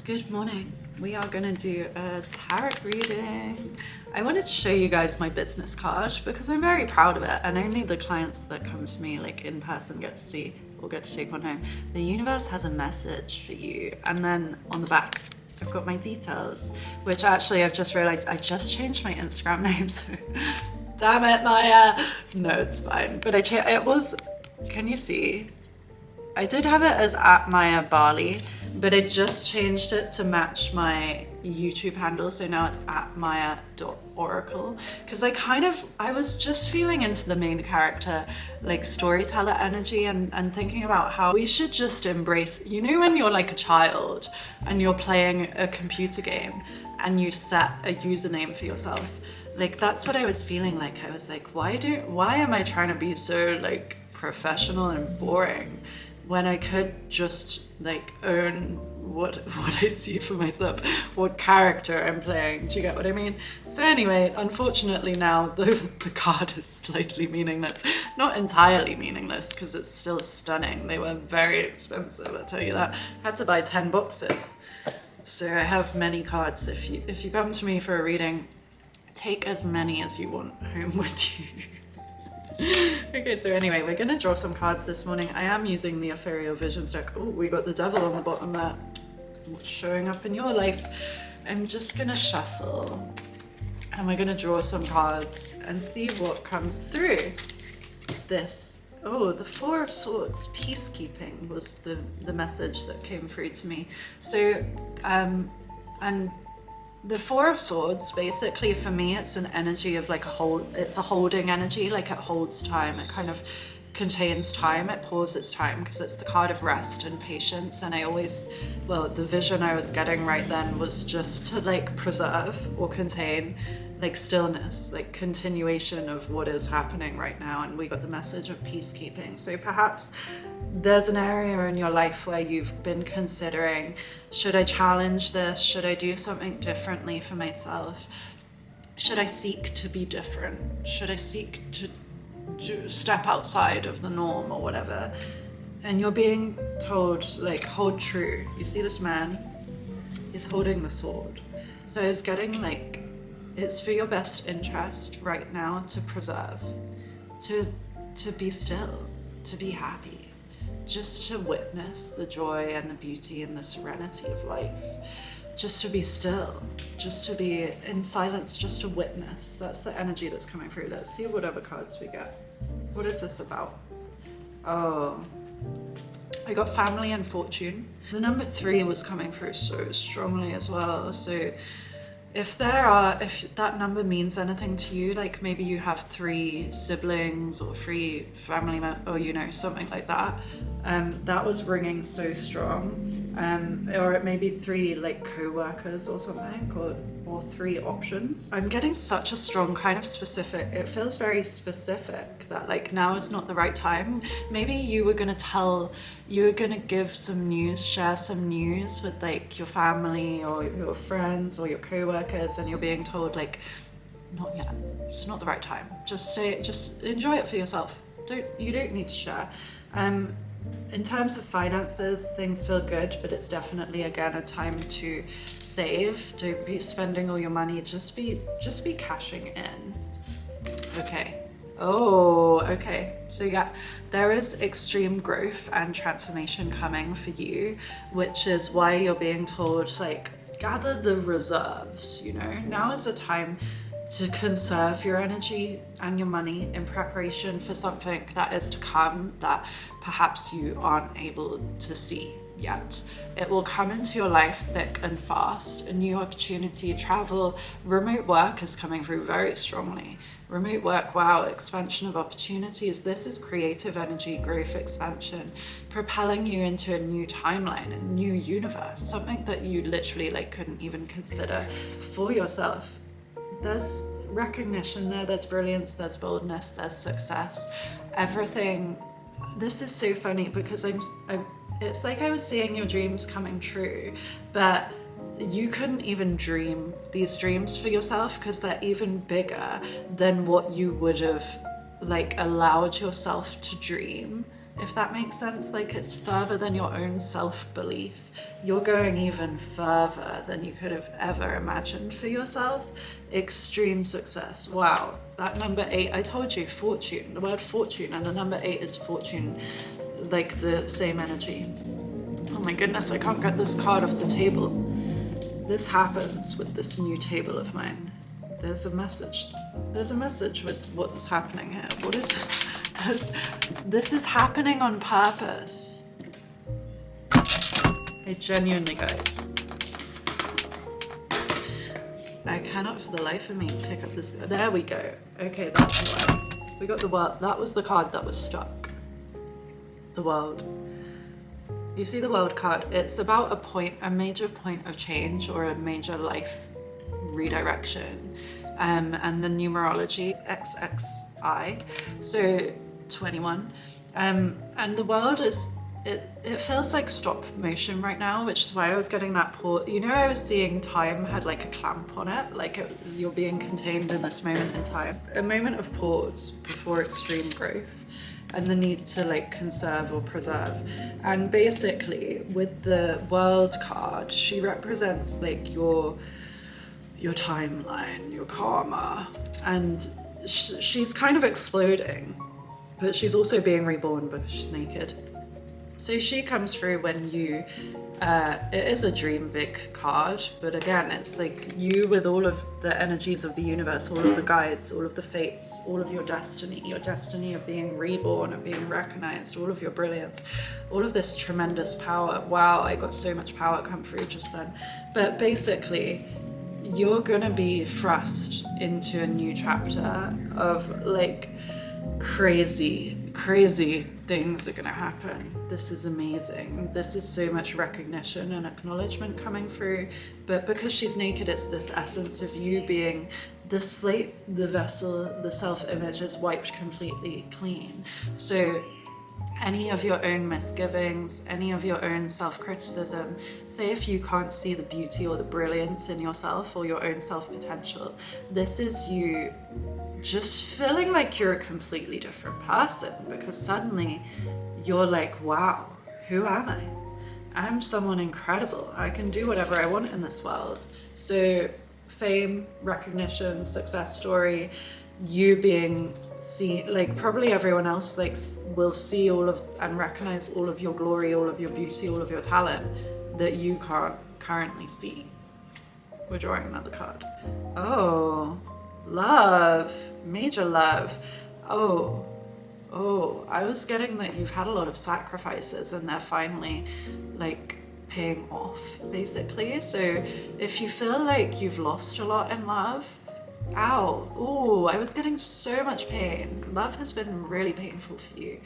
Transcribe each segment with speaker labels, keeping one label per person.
Speaker 1: Good morning. We are going to do a tarot reading. I wanted to show you guys my business card because I'm very proud of it, and only the clients that come to me like in person get to see or get to take one home. The universe has a message for you, and then on the back I've got my details, which actually I've just realized I just changed my Instagram name, so damn it, Maya. No, it's fine. But it was, can you see? I did have it as at Maya Bali, but I just changed it to match my YouTube handle, so now it's at maya.oracle, because I was just feeling into the main character, like storyteller energy, and thinking about how we should just embrace, you know, when you're like a child and you're playing a computer game and you set a username for yourself. Like, that's what I was feeling like. I was like, why am I trying to be so like professional and boring when I could just like own what I see for myself, what character I'm playing. Do you get what I mean? So anyway, unfortunately now the card is slightly meaningless. Not entirely meaningless, because it's still stunning. They were very expensive, I'll tell you that. I had to buy 10 boxes. So I have many cards. If you come to me for a reading, take as many as you want home with you. Okay, so anyway, we're gonna draw some cards this morning. I am using the Ethereal Visions deck. Oh, we got the devil on the bottom there. What's showing up in your life? I'm just gonna shuffle and we're gonna draw some cards and see what comes through. The Four of Swords, peacekeeping was the message that came through to me. So, and the Four of Swords, basically for me, it's an energy of like it's a holding energy, like it holds time, it kind of contains time, it pauses time, because it's the card of rest and patience. And the vision I was getting right then was just to like preserve or contain like stillness, like continuation of what is happening right now. And we got the message of peacekeeping. So perhaps there's an area in your life where you've been considering, should I challenge this? Should I do something differently for myself? Should I seek to be different? Should I seek to step outside of the norm or whatever? And you're being told, like, hold true. You see this man? He's holding the sword. So it's getting like, it's for your best interest right now to preserve, to be still, to be happy, just to witness the joy and the beauty and the serenity of life, just to be still, just to be in silence, just to witness. That's the energy that's coming through. Let's see what other cards we get. What is this about? Oh, I got family and fortune. The number 3 was coming through so strongly as well. So if that number means anything to you, like maybe you have 3 siblings or 3 family members, or you know, something like that, that was ringing so strong. Or it may be 3 like co-workers or something, or 3 options. I'm getting such a strong kind of specific, it feels very specific that like now is not the right time. Maybe you were gonna give some news, share some news with like your family or your friends or your co-workers, and you're being told like, not yet, it's not the right time. Just enjoy it for yourself. You don't need to share. In terms of finances, things feel good, but it's definitely again a time to save. Don't be spending all your money, just be cashing in. Okay. Oh, okay. So yeah, there is extreme growth and transformation coming for you, which is why you're being told like, gather the reserves, you know? Now is the time to conserve your energy and your money in preparation for something that is to come that perhaps you aren't able to see yet. It will come into your life thick and fast. A new opportunity, travel, remote work is coming through very strongly. Remote work, wow, expansion of opportunities. This is creative energy, growth, expansion, propelling you into a new timeline, a new universe, something that you literally like couldn't even consider for yourself. There's recognition there's brilliance, there's boldness, there's success, everything. This is so funny because it's like I was seeing your dreams coming true, but you couldn't even dream these dreams for yourself because they're even bigger than what you would have like allowed yourself to dream if that makes sense. Like, it's further than your own self-belief. You're going even further than you could have ever imagined for yourself. Extreme success. Wow. That number 8, I told you, fortune, the word fortune, and the number 8 is fortune, like the same energy. Oh my goodness, I can't get this card off the table. This happens with this new table of mine. There's a message. There's a message with what's happening here. What is this? This is happening on purpose. I genuinely, guys, I cannot for the life of me pick up this. There we go. Okay, that's the one. We got the world. That was the card that was stuck. The world. You see the world card. It's about a major point of change or a major life redirection. And the numerology is XXI, so 21. And the world is, it feels like stop motion right now, which is why I was getting that pause. You know, I was seeing time had like a clamp on it, like you're being contained in this moment in time. A moment of pause before extreme growth and the need to like conserve or preserve. And basically with the world card, she represents like your timeline, your karma, and she's kind of exploding, but she's also being reborn because she's naked. So she comes through when you, it is a dream big card, but again, it's like you with all of the energies of the universe, all of the guides, all of the fates, all of your destiny of being reborn, of being recognized, all of your brilliance, all of this tremendous power. Wow, I got so much power come through just then. But basically, you're gonna be thrust into a new chapter of like crazy things are gonna happen. This is amazing. This is so much recognition and acknowledgement coming through. But because she's naked, it's this essence of you being the slate, the vessel, the self-image is wiped completely clean. So any of your own misgivings, any of your own self-criticism, say if you can't see the beauty or the brilliance in yourself or your own self-potential, this is you just feeling like you're a completely different person, because suddenly you're like, wow, who am I? I'm someone incredible. I can do whatever I want in this world. So fame, recognition, success story, you being seen, like probably everyone else like will see all of and recognize all of your glory, all of your beauty, all of your talent that you can't currently see. We're drawing another card. Oh, love, major love. Oh, I was getting that you've had a lot of sacrifices and they're finally like paying off, basically. So if you feel like you've lost a lot in love, ow, oh, I was getting so much pain. Love has been really painful for you.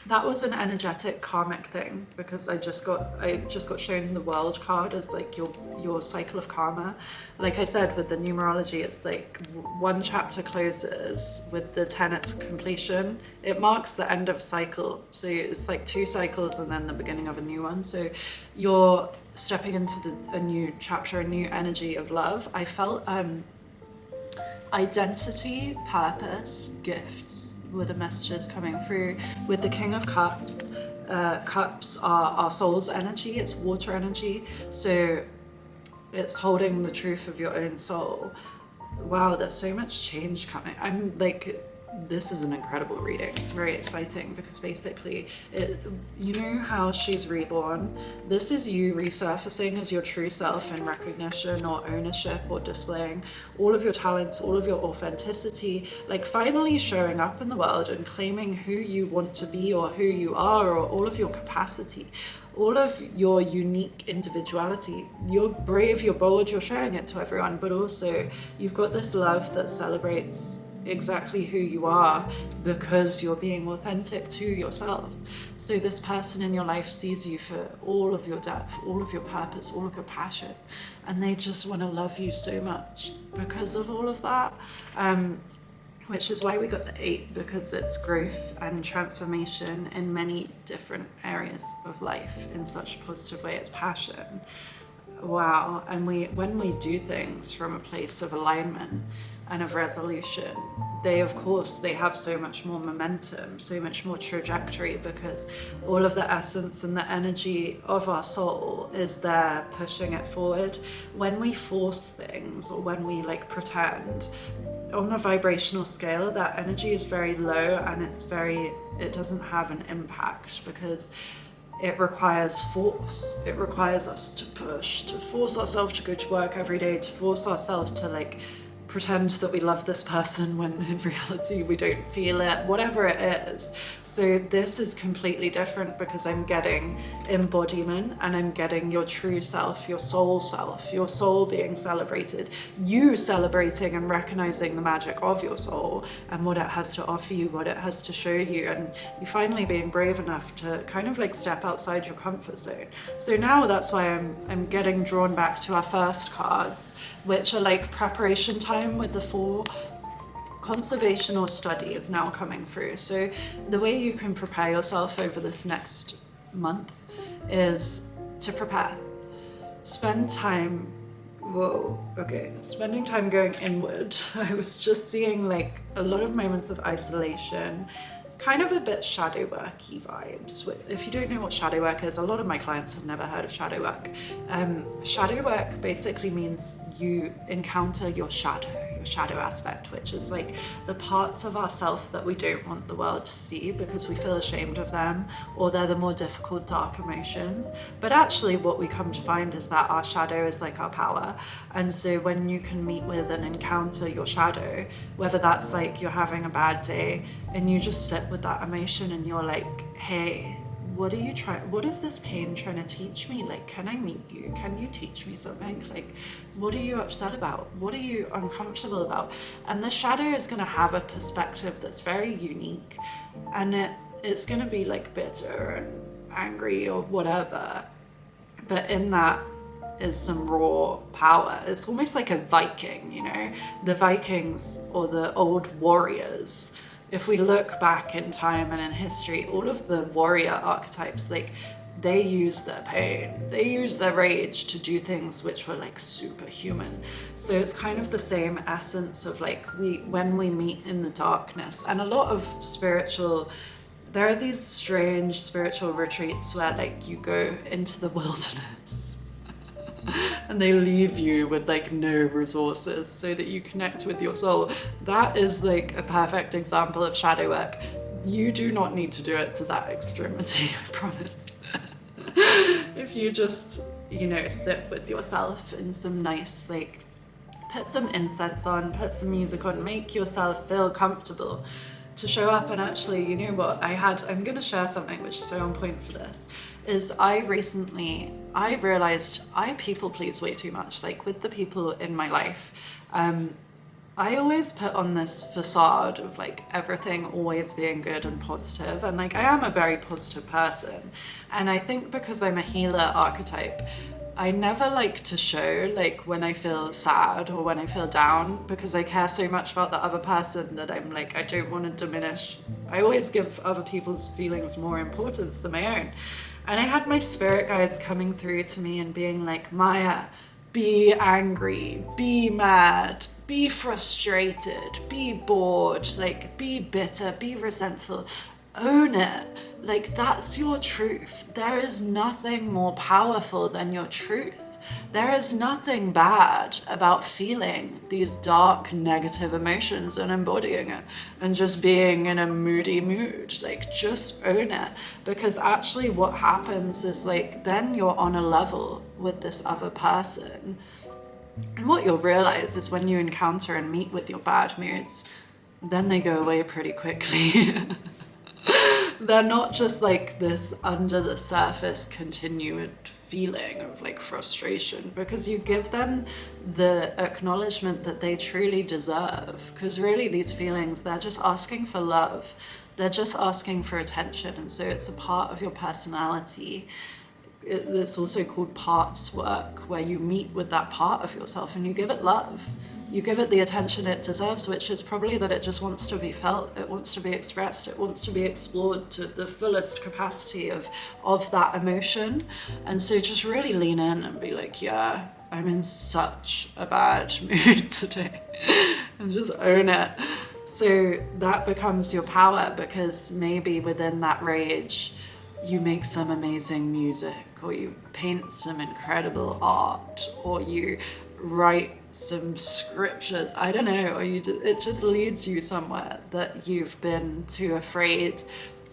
Speaker 1: That was an energetic karmic thing, because I just got shown the world card as like your cycle of karma. Like I said, with the numerology, it's like one chapter closes with the 10 its completion. It marks the end of a cycle. So it's like 2 cycles and then the beginning of a new one. So you're stepping into a new chapter, a new energy of love. I felt identity, purpose, gifts were the messages coming through. With the King of Cups, cups are our soul's energy, it's water energy, so it's holding the truth of your own soul. Wow, there's so much change coming. I'm like, this is an incredible reading, very exciting, because basically you know how she's reborn. This is you resurfacing as your true self in recognition or ownership or displaying all of your talents, all of your authenticity, like finally showing up in the world and claiming who you want to be or who you are, or all of your capacity, all of your unique individuality. You're brave, you're bold, you're showing it to everyone, but also you've got this love that celebrates exactly who you are because you're being authentic to yourself. So this person in your life sees you for all of your depth, all of your purpose, all of your passion, and they just want to love you so much because of all of that. Which is why we got the 8, because it's growth and transformation in many different areas of life in such a positive way. It's passion. Wow. And when we do things from a place of alignment, and of resolution, they of course they have so much more momentum, so much more trajectory, because all of the essence and the energy of our soul is there pushing it forward. When we force things, or when we like pretend, on a vibrational scale, that energy is very low, and it doesn't have an impact, because it requires force. It requires us to push, to force ourselves to go to work every day, to force ourselves to like pretend that we love this person when in reality we don't feel it, whatever it is. So this is completely different, because I'm getting embodiment, and I'm getting your true self, your soul being celebrated, you celebrating and recognizing the magic of your soul and what it has to offer you, what it has to show you, and you finally being brave enough to kind of like step outside your comfort zone. So now that's why I'm getting drawn back to our first cards, which are like preparation time with the 4. Conservational study is now coming through. So the way you can prepare yourself over this next month is to prepare. Spend time, spending time going inward. I was just seeing like a lot of moments of isolation, kind of a bit shadow worky vibes. If you don't know what shadow work is, a lot of my clients have never heard of shadow work. Shadow work basically means you encounter your shadow aspect, which is like the parts of ourself that we don't want the world to see because we feel ashamed of them, or they're the more difficult dark emotions. But actually what we come to find is that our shadow is like our power. And so when you can meet with and encounter your shadow, whether that's like you're having a bad day and you just sit with that emotion and you're like, hey, what is this pain trying to teach me? Like, can I meet you? Can you teach me something? Like, what are you upset about? What are you uncomfortable about? And the shadow is going to have a perspective that's very unique, and it's going to be like bitter and angry or whatever. But in that is some raw power. It's almost like a Viking, you know? The Vikings, or the old warriors, if we look back in time and in history, all of the warrior archetypes, like, they use their pain, they use their rage to do things which were like superhuman. So it's kind of the same essence of like, when we meet in the darkness. And a lot of there are these strange spiritual retreats where like you go into the wilderness and they leave you with like no resources so that you connect with your soul. That is like a perfect example of shadow work. You do not need to do it to that extremity, I promise. If you just, sit with yourself in some nice, like, put some incense on, put some music on, make yourself feel comfortable to show up. And actually, you know what, I'm going to share something which is so on point for this, is I realized I people please way too much, like with the people in my life. I always put on this facade of like everything always being good and positive, and like I am a very positive person, and I think because I'm a healer archetype, I never like to show like when I feel sad or when I feel down, because I care so much about the other person that I'm like, I don't want to diminish. I always give other people's feelings more importance than my own. And I had my spirit guides coming through to me and being like, Maya, be angry, be mad, be frustrated, be bored, like be bitter, be resentful, own it. Like, that's your truth. There is nothing more powerful than your truth. There is nothing bad about feeling these dark, negative emotions and embodying it and just being in a moody mood. Like, just own it. Because actually what happens is like, then you're on a level with this other person. And what you'll realize is when you encounter and meet with your bad moods, then they go away pretty quickly. They're not just like this under the surface continued feeling of like frustration, because you give them the acknowledgement that they truly deserve. Because really these feelings, they're just asking for love. They're just asking for attention. And so it's a part of your personality. It's also called parts work, where you meet with that part of yourself and you give it love. You give it the attention it deserves, which is probably that it just wants to be felt, it wants to be expressed, it wants to be explored to the fullest capacity of that emotion. And so just really lean in and be like, yeah, I'm in such a bad mood today, and just own it. So that becomes your power, because maybe within that rage, you make some amazing music, or you paint some incredible art, or you write some scriptures, I don't know, or it just leads you somewhere that you've been too afraid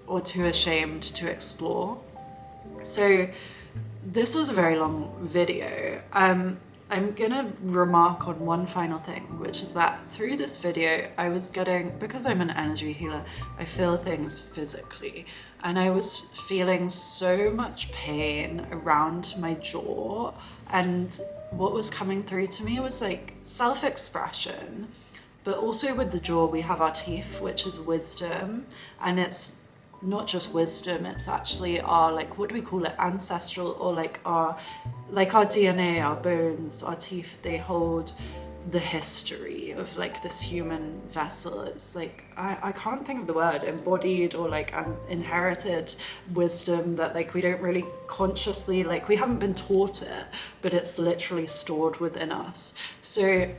Speaker 1: or too ashamed to explore. So this was a very long video. I'm gonna remark on one final thing, which is that through this video I was getting, because I'm an energy healer, I feel things physically, and I was feeling so much pain around my jaw, and what was coming through to me was like self-expression, but also with the jaw we have our teeth, which is wisdom, and it's not just wisdom, it's actually our, like, what do we call it, ancestral, or like our DNA, our bones, our teeth, they hold the history of like this human vessel. It's like, I can't think of the word, embodied or like inherited wisdom that like we don't really consciously, like we haven't been taught it, but it's literally stored within us. So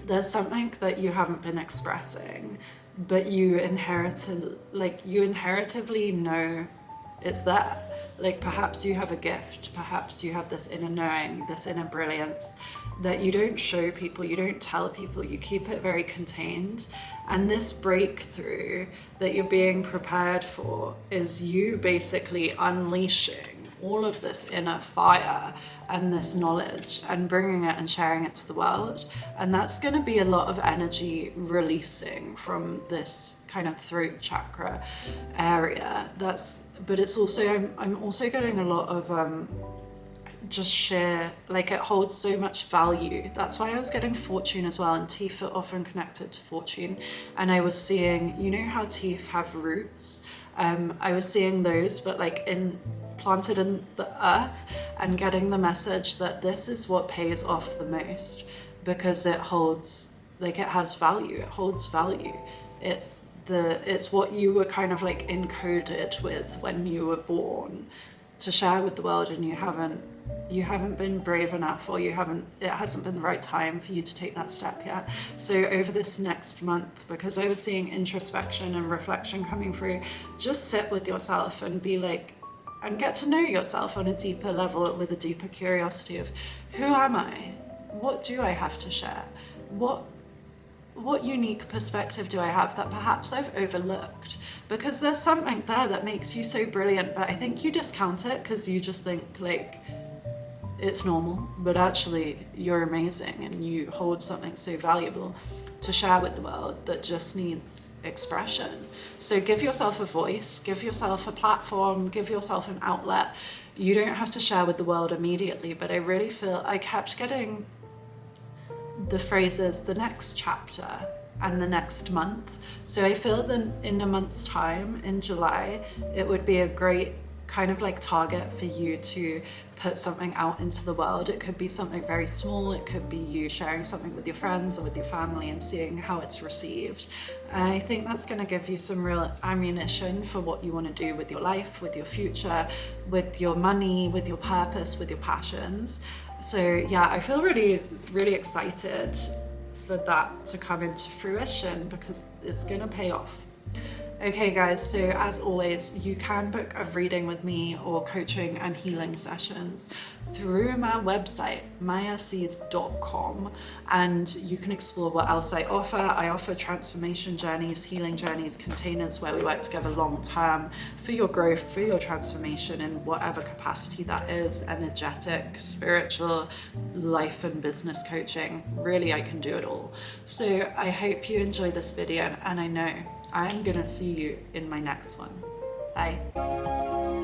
Speaker 1: there's something that you haven't been expressing, but you inheritively know it's there. Like perhaps you have a gift, perhaps you have this inner knowing, this inner brilliance that you don't show people, you don't tell people, you keep it very contained. And this breakthrough that you're being prepared for is you basically unleashing all of this inner fire and this knowledge and bringing it and sharing it to the world. And that's going to be a lot of energy releasing from this kind of throat chakra area. But it's also, I'm also getting a lot of just sheer, like it holds so much value. That's why I was getting fortune as well, and teeth are often connected to fortune. And I was seeing, you know how teeth have roots? I was seeing those, but like planted in the earth, and getting the message that this is what pays off the most, because it holds, like it has value, it holds value. It's what you were kind of like encoded with when you were born to share with the world, and you haven't been brave enough, or it hasn't been the right time for you to take that step yet. So over this next month, because I was seeing introspection and reflection coming through, just sit with yourself and be like, and get to know yourself on a deeper level, with a deeper curiosity of, who am I? What do I have to share? What unique perspective do I have that perhaps I've overlooked? Because there's something there that makes you so brilliant, but I think you discount it because you just think like it's normal, but actually you're amazing and you hold something so valuable to share with the world that just needs expression. So give yourself a voice, give yourself a platform, give yourself an outlet. You don't have to share with the world immediately, but I really feel I kept getting the phrases, the next chapter and the next month. So I feel that in a month's time, in July, it would be a great kind of like target for you to put something out into the world. It could be something very small, it could be you sharing something with your friends or with your family and seeing how it's received. And I think that's going to give you some real ammunition for what you want to do with your life, with your future, with your money, with your purpose, with your passions. So yeah, I feel really, really excited for that to come into fruition, because it's going to pay off. Okay guys, so as always, you can book a reading with me or coaching and healing sessions through my website, mayasees.com, and you can explore what else I offer. I offer transformation journeys, healing journeys, containers where we work together long term for your growth, for your transformation in whatever capacity that is, energetic, spiritual, life and business coaching. Really, I can do it all. So I hope you enjoy this video, and I know I'm gonna see you in my next one. Bye.